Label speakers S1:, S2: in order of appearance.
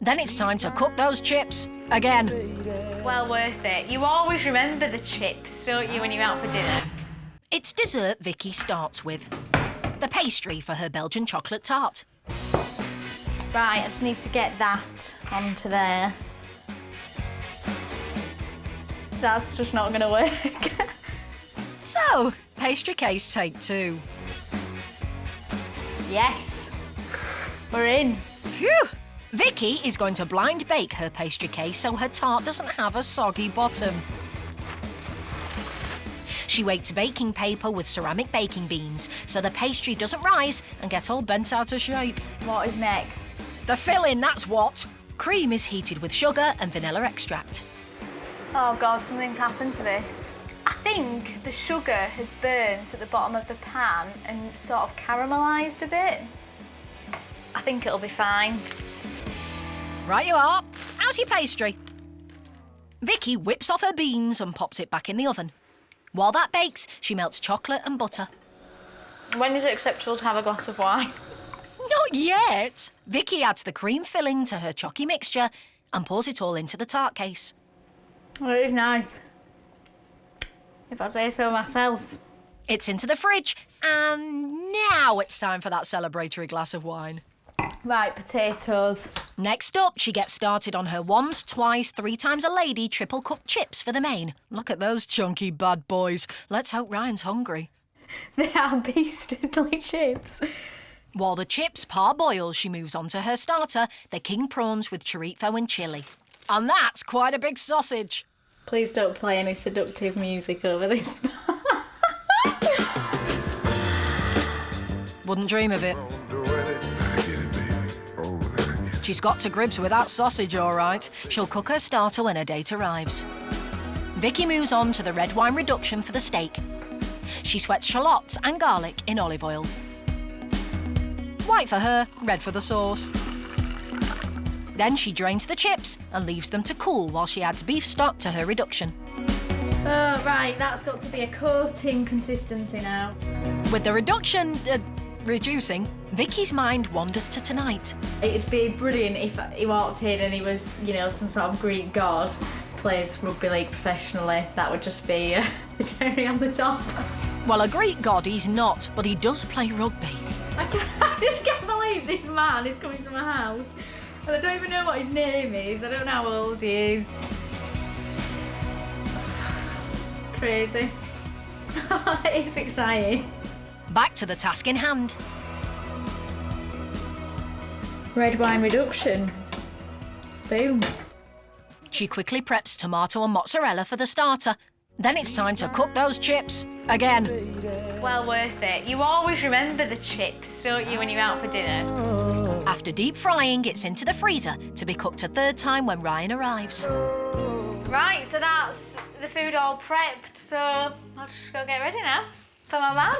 S1: Then it's time to cook those chips again.
S2: Well worth it. You always remember the chips, don't you, when you're out for dinner?
S1: It's dessert Vicky starts with. The pastry for her Belgian chocolate tart.
S2: Right, I just need to get that onto there. That's just not going to work.
S1: So, pastry case take 2.
S2: Yes, we're in.
S1: Phew! Vicky is going to blind bake her pastry case so her tart doesn't have a soggy bottom. She weights baking paper with ceramic baking beans so the pastry doesn't rise and get all bent out of shape.
S2: What is next?
S1: The filling, that's what. Cream is heated with sugar and vanilla extract.
S2: Oh God, something's happened to this. I think the sugar has burnt at the bottom of the pan and sort of caramelised a bit. I think it'll be fine.
S1: Right you are. How's your pastry? Vicky whips off her beans and pops it back in the oven. While that bakes, she melts chocolate and butter.
S2: When is it acceptable to have a glass of wine?
S1: Not yet. Vicky adds the cream filling to her chalky mixture and pours it all into the tart case.
S2: Well, it is nice, if I say so myself.
S1: It's into the fridge, and now it's time for that celebratory glass of wine.
S2: Right, potatoes.
S1: Next up, she gets started on her once, twice, 3 times a lady triple cooked chips for the main. Look at those chunky bad boys. Let's hope Ryan's hungry.
S2: They are beastly chips.
S1: While the chips parboil, she moves on to her starter, the king prawns with chorizo and chilli. And that's quite a big sausage.
S2: Please don't play any seductive music over this.
S1: Wouldn't dream of it. She's got to grips with that sausage, all right. She'll cook her starter when her date arrives. Vicky moves on to the red wine reduction for the steak. She sweats shallots and garlic in olive oil. White for her, red for the sauce. Then she drains the chips and leaves them to cool while she adds beef stock to her reduction.
S2: Oh, right, that's got to be a coating consistency now.
S1: With the reduction reducing, Vicky's mind wanders to tonight.
S2: It'd be brilliant if he walked in and he was, you know, some sort of Greek god, plays rugby league professionally. That would just be the cherry on the top.
S1: Well, a Greek god he's not, but he does play rugby.
S2: I just can't believe this man is coming to my house. And I don't even know what his name is. I don't know how old he is. Crazy. It's exciting.
S1: Back to the task in hand.
S2: Red wine reduction. Boom.
S1: She quickly preps tomato and mozzarella for the starter. Then it's time to cook those chips again.
S2: Well worth it. You always remember the chips, don't you, when you're out for dinner?
S1: After deep frying, it's into the freezer to be cooked a 3rd time when Ryan arrives.
S2: Right, so that's the food all prepped. So I'll just go get ready now for my man.